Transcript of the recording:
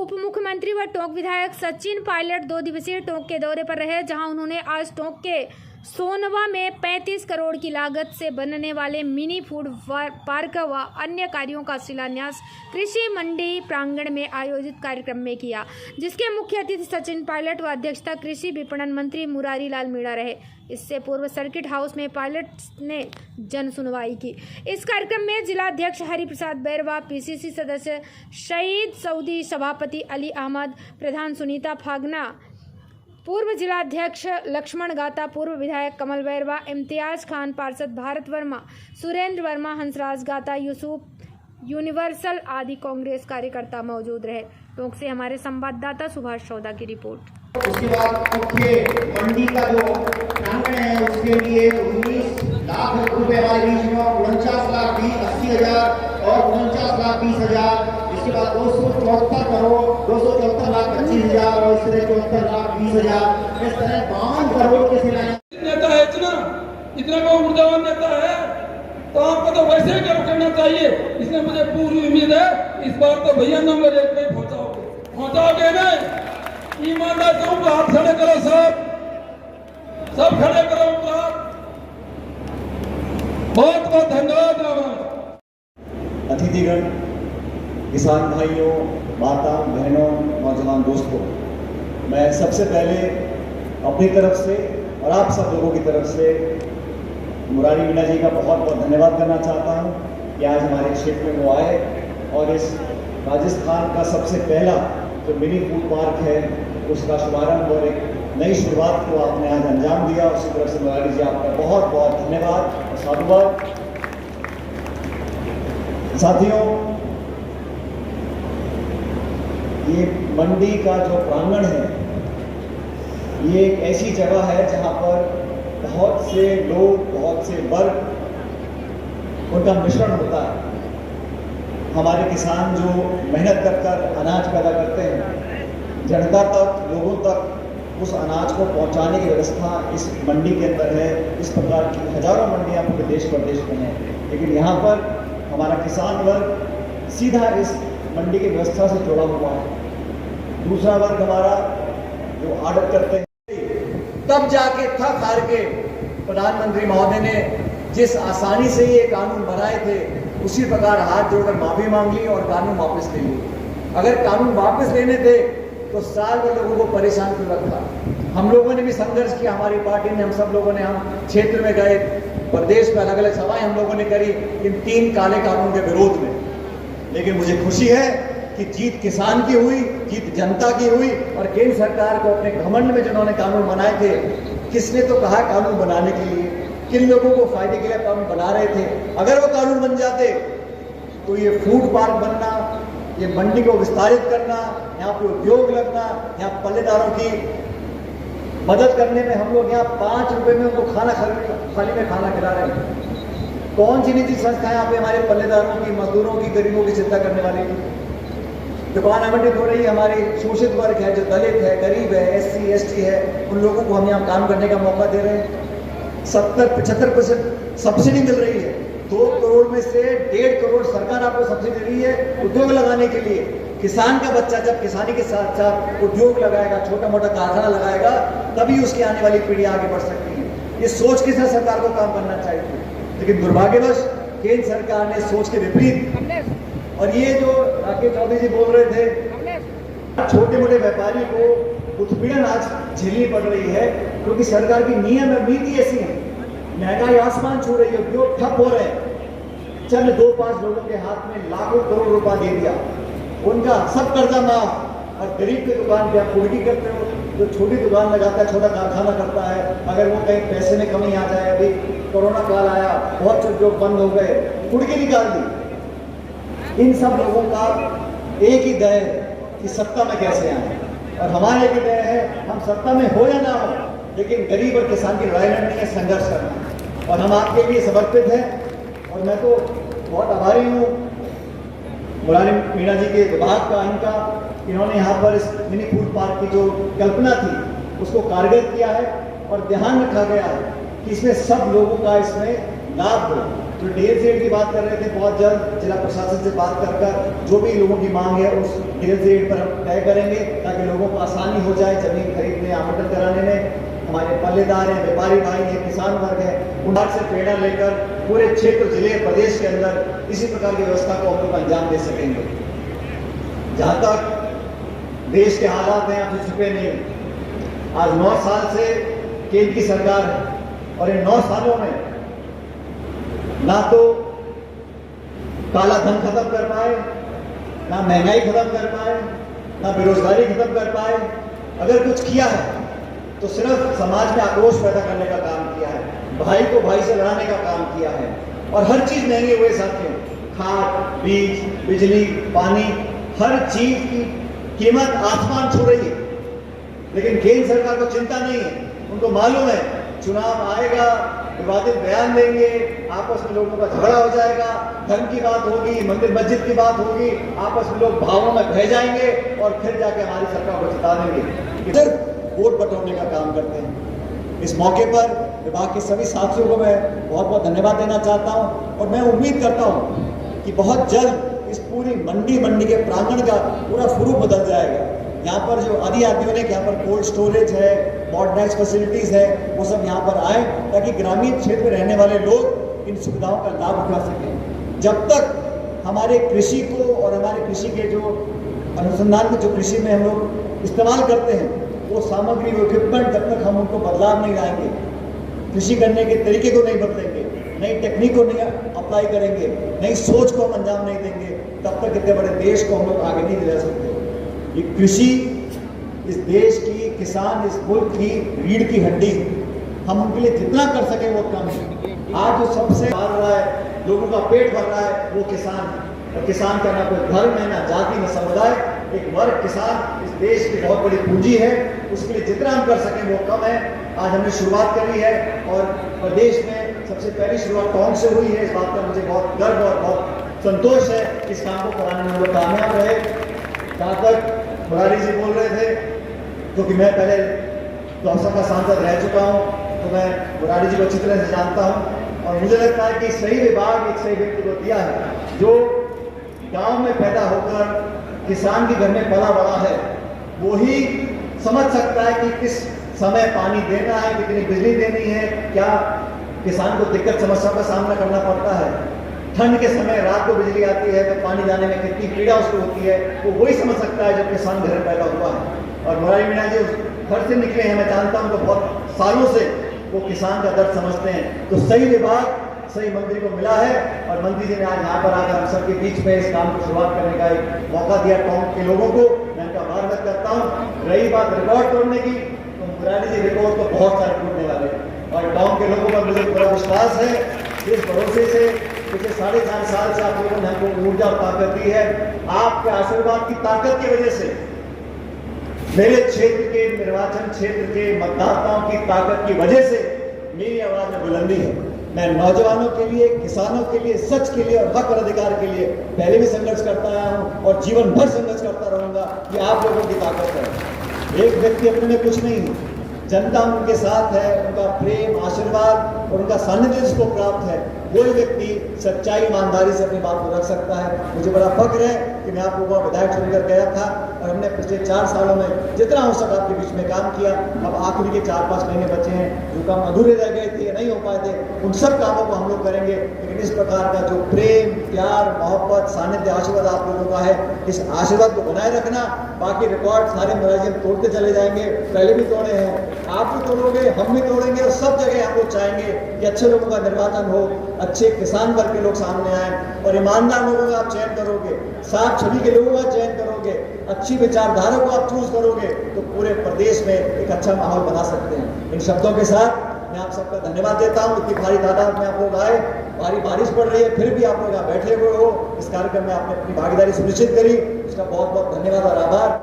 उप मुख्यमंत्री व टोंक विधायक सचिन पायलट 2 दिवसीय टोंक के दौरे पर रहे, जहां उन्होंने आज टोंक के सोनवा में 35 करोड़ की लागत से बनने वाले मिनी फूड पार्क व अन्य कार्यों का शिलान्यास कृषि मंडी प्रांगण में आयोजित कार्यक्रम में किया, जिसके मुख्य अतिथि सचिन पायलट व अध्यक्षता कृषि विपणन मंत्री मुरारी लाल मीणा रहे। इससे पूर्व सर्किट हाउस में पायलट ने जन सुनवाई की। इस कार्यक्रम में जिलाध्यक्ष हरिप्रसाद बैरवा, पीसीसी सदस्य शहीद सऊदी, सभापति अली अहमद, प्रधान सुनीता फागना, पूर्व जिलाध्यक्ष लक्ष्मण गाता, पूर्व विधायक कमल बैरवा, इम्तियाज खान, पार्षद भारत वर्मा, सुरेंद्र वर्मा, हंसराज गाता, यूसुफ यूनिवर्सल आदि कांग्रेस कार्यकर्ता मौजूद रहे। टोंक से हमारे संवाददाता सुभाष चौधा की रिपोर्ट। उसके बाद मुख्य मंडी का जो प्रांगण है उसके लिए 19 लाख रुपए वाले बीच में 49 लाख 80,000 और 49 लाख 20,000। इसके बाद 274 करोड़ 274 लाख 25,000 और इससे 74 लाख 20,000। इस तरह 52 करोड़ के शिलान्यास नेता है। इतना को ऊर्जावान नेता है तो आपको तो वैसे करना चाहिए। इसलिए मुझे पूरी उम्मीद है इस बार तो भैया नंबर 1 पे पहुंचाओगे ना। ईमानदार से हाथ खड़े करो, सब खड़े करो। बहुत बहुत धन्यवाद। अतिथिगण, किसान भाइयों, माताओं, बहनों, नौजवान दोस्तों, मैं सबसे पहले अपनी तरफ से और आप सब लोगों की तरफ से मुरारी मीणा जी का बहुत बहुत धन्यवाद करना चाहता हूं कि आज हमारे क्षेत्र में वो आए और इस राजस्थान का सबसे पहला जो मिनी फूड पार्क है उसका शुभारंभ और एक नई शुरुआत को आपने आज अंजाम दिया। उसी तरफ से मुरारी जी आपका बहुत बहुत धन्यवाद और साधुवाद। साथियों, ये मंडी का जो प्रांगण है ये एक ऐसी जगह है जहां पर बहुत से लोग, बहुत से वर्ग उनका मिश्रण होता है। हमारे किसान जो मेहनत कर अनाज पैदा करते हैं, जनता तक, लोगों तक उस अनाज को पहुंचाने की व्यवस्था इस मंडी के अंदर है। इस प्रकार की हजारों मंडियां पूरे देश प्रदेश में हैं, लेकिन यहाँ पर हमारा किसान वर्ग सीधा इस मंडी की व्यवस्था से जुड़ा हुआ है। दूसरा वर्ग हमारा जो आड़त करते हैं, तब जाके थक हार के प्रधानमंत्री महोदय ने जिस आसानी से ये कानून बनाए थे उसी प्रकार हाथ जोड़कर माफी मांग ली और कानून वापस ले ली। अगर कानून वापस लेने थे तो साल भर लोगों को परेशान क्यों रखा। हम लोगों ने भी संघर्ष किया, हमारी पार्टी ने, हम सब लोगों ने, हम क्षेत्र में गए, प्रदेश में अलग अलग सभाएं हम लोगों ने करी इन 3 काले कानून के विरोध में। लेकिन मुझे खुशी है कि जीत किसान की हुई, जीत जनता की हुई। और केंद्र सरकार को अपने घमंड में जिन्होंने कानून बनाए थे, किसने तो कहा कानून बनाने के लिए, किन लोगों को फायदे के लिए कानून बना रहे थे, अगर वो कानून बन जाते तो ये फूड पार्क बनना, ये मंडी को विस्तारित करना, यहाँ पे उद्योग लगना, यहाँ पल्लेदारों की मदद करने में, हम लोग यहाँ 5 रुपए में उनको थाली में खाना खिला रहे हैं। कौन सी निजी संस्था यहाँ पे हमारे पल्लेदारों की, मजदूरों की, गरीबों की चिंता करने वाली? दुकान आवंटित हो रही है, हमारे शोषित वर्ग है, जो दलित है, गरीब है, SC ST है, उन लोगों को हम यहाँ काम करने का मौका दे रहे हैं। 70-75% सब्सिडी मिल रही है। 2 करोड़ में से 1.5 करोड़ सरकार आपको सब्सिडी दे रही है उद्योग लगाने के लिए। किसान का बच्चा जब किसानी के साथ साथ उद्योग लगाएगा, छोटा मोटा कारखाना लगाएगा, तभी उसकी आने वाली पीढ़ी आगे बढ़ सकती है। ये सोच के साथ सरकार को काम करना चाहिए, लेकिन दुर्भाग्यवश केंद्र सरकार ने सोच के विपरीत। और ये जो राकेश चौधरी जी बोल रहे थे, छोटे मोटे व्यापारी को उत्पीड़न आज झेलनी पड़ रही है क्योंकि सरकार की नियम और नीति ऐसी है। महंगाई आसमान छू रही है, उद्योग ठप हो रहे हैं। चल 2-5 लोगों के हाथ में लाखों करोड़ रुपया दे दिया, उनका सब कर्जा माफ। और गरीब की दुकान पे आप कुर्की करते हो, जो छोटी दुकान लगाता है, छोटा कारखाना करता है, अगर वो कहीं पैसे में कमी आ जाए, अभी कोरोना काल आया, बहुत से उद्योग बंद हो गए, कुर्की निकाल दी। इन सब लोगों का एक ही दय है कि सत्ता में कैसे आए, और हमारा एक ही दय है हम सत्ता में हो या ना हो, लेकिन गरीब और किसान की लड़ाई लड़नी है, संघर्ष करना। और हम आपके लिए समर्पित हैं। और मैं तो बहुत आभारी हूँ मुरारी मीणा जी के विभाग का, इनका, इन्होंने यहाँ पर इस मिनी फूड पार्क की जो कल्पना थी उसको कारगर किया है और ध्यान रखा गया है कि इसमें सब लोगों का इसमें लाभ हो। जो DLZ की बात कर रहे थे, बहुत जल्द जिला प्रशासन से बात कर जो भी लोगों की मांग है उस DLZ पर हम तय करेंगे ताकि लोगों को आसानी हो जाए जमीन खरीदने आवंटन कराने में। हमारे पल्लेदार हैं, व्यापारी भाई हैं, किसान वर्ग है, उन से प्रेरणा लेकर पूरे क्षेत्र, जिले, प्रदेश के अंदर इसी प्रकार की व्यवस्था को हम लोग अंजाम दे सकेंगे। जहाँ तक देश के हालात हैं, आप छुपे नहीं। आज 9 साल से केंद्र की सरकार है और इन 9 सालों में ना तो काला धन खत्म कर पाए, ना महंगाई खत्म कर पाए, ना बेरोजगारी खत्म कर पाए। अगर कुछ किया है तो सिर्फ समाज में आक्रोश पैदा करने का काम किया है, भाई को भाई से लड़ाने का काम किया है। और हर चीज महंगी हुए साथियों, खाद, बीज, बिजली, पानी, हर चीज की कीमत आसमान छू रही है। लेकिन केंद्र सरकार को चिंता नहीं है, उनको मालूम है चुनाव आएगा, विवादित बयान देंगे, आपस में लोगों का झगड़ा हो जाएगा, धर्म की बात होगी, मंदिर मस्जिद की बात होगी, आपस में लोग भावों में बह जाएंगे और फिर जाके हमारी सरकार को जिता देंगे। सिर्फ वोट बटोरने का काम करते हैं। इस मौके पर विभाग के सभी साथियों को मैं बहुत बहुत धन्यवाद देना चाहता हूं और मैं उम्मीद करता हूं कि बहुत जल्द इस पूरी मंडी के प्रांगण का पूरा स्वरूप बदल जाएगा। यहाँ पर जो आदि आधुनिक यहाँ पर कोल्ड स्टोरेज है, मॉडर्नाइज्ड फैसिलिटीज है, वो सब यहाँ पर आए ताकि ग्रामीण क्षेत्र में रहने वाले लोग इन सुविधाओं का लाभ उठा सकें। जब तक हमारे कृषि को और हमारे कृषि के जो अनुसंधान में जो कृषि में हम लोग इस्तेमाल करते हैं वो सामग्री, वो इक्विपमेंट, जब तक हम उनको बदलाव नहीं लाएंगे, कृषि करने के तरीके को नहीं बदलेंगे, नई टेक्निक को नहीं अप्लाई करेंगे, नई सोच को हम अंजाम नहीं देंगे, तब तक इतने बड़े देश को हम लोग आगे नहीं ले जा सकते। ये कृषि इस देश की, किसान इस मुल्क की रीढ़ की हड्डी है। हम उनके लिए जितना कर सके वो कम है। आज जो सबसे मार रहा है, लोगों का पेट भर रहा है, वो किसान है। और किसान का ना कोई धर्म है, ना जाति, ना समुदाय, एक वर्ग किसान इस देश की बहुत बड़ी पूंजी है। उसके लिए जितना हम कर सकें वो कम है। आज हमने शुरुआत करी है और प्रदेश में सबसे पहली शुरुआत टोंक से हुई है। इस बात का मुझे बहुत गर्व और बहुत संतोष है। इस काम को कराने में वो कामयाब रहे। जहाँ तक मुरारी जी बोल रहे थे, क्योंकि मैं पहले दौसा का सांसद रह चुका हूँ, तो मैं मुरारी जी को अच्छी तरह से जानता हूँ और मुझे लगता है कि सही विभाग एक सही व्यक्ति को दिया है जो गांव में पैदा होकर किसान के घर में पला बड़ा है। वो ही समझ सकता है कि किस समय पानी देना है, कितनी बिजली देनी है, क्या किसान को दिक्कत समस्याओं का सामना करना पड़ता है। ठंड के समय रात को बिजली आती है तो पानी जाने में कितनी पीड़ा उसको होती है, वो वही समझ सकता है जब किसान घर में पैदा हुआ है। और मुरारी मीणा जी उस घर से निकले हैं, मैं जानता हूँ, तो बहुत सालों से वो किसान का दर्द समझते हैं। तो सही विभाग सही मंत्री को मिला है और मंत्री जी ने आज यहाँ पर आकर हम सबके बीच में इस काम की शुरुआत करने का एक मौका दिया टोंक के लोगों को। मैं उनका आभार व्यक्त करता हूँ। रही बात रिकॉर्ड तोड़ने की, तो मुरारी जी रिकॉर्ड तो बहुत सारे टूटने वाले और टोंक के लोगों पर मुझे पूरा विश्वास है। इस भरोसे से पिछले 4.5 साल से आप लोगों ने हमको ऊर्जा और ताकत दी है। आपके आशीर्वाद की ताकत की वजह से, मेरे क्षेत्र के निर्वाचन क्षेत्र के मतदाताओं की ताकत की वजह से मेरी आवाज में बुलंदी है। मैं नौजवानों के लिए, किसानों के लिए, सच के लिए और हक और अधिकार के लिए पहले भी संघर्ष करता आया हूं और जीवन भर संघर्ष करता रहूंगा। कि आप लोगों की ताकत है। एक व्यक्ति अपने में कुछ नहीं है, जनता उनके साथ है, उनका प्रेम, आशीर्वाद और उनका सानिध्य जिसको प्राप्त है, कोई व्यक्ति सच्चाई, ईमानदारी से अपनी बात को रख सकता है। मुझे बड़ा फक्र है कि मैं आप लोगों का विधायक चुनकर गया था और हमने पिछले 4 सालों में जितना हो सका आपके बीच में काम किया। अब आखिरी के 4-5 महीने बचे हैं, जो काम अधूरे रह गए थे, नहीं हो पाए थे, उन सब कामों को हम लोग करेंगे। लेकिन इस प्रकार का जो प्रेम, प्यार, मोहब्बत, सानिध्य, आशीर्वाद आप लोगों का है, इस आशीर्वाद को बनाए रखना। बाकी रिकॉर्ड सारे मुरारी तोड़ते चले जाएंगे, पहले भी तोड़े हैं, आप भी तोड़ोगे, हम भी तोड़ेंगे और सब जगह हम लोग चाहेंगे कि अच्छे लोगों का निर्वाचन हो, अच्छे किसान वर्ग के लोग सामने आए और ईमानदार लोगों का आप चयन करोगे, साफ छवि के लोगों का चयन करोगे, अच्छी विचारधारा को आप चूज करोगे, तो पूरे प्रदेश में एक अच्छा माहौल बना सकते हैं। इन शब्दों के साथ मैं आप सबका धन्यवाद देता हूँ। इतनी भारी तादाद में आप लोग आए, भारी बारिश पड़ रही है, फिर भी आप लोग यहाँ बैठे हुए हो, इस कार्यक्रम में आपने अपनी भागीदारी सुनिश्चित करी, उसका बहुत बहुत धन्यवाद और आभार।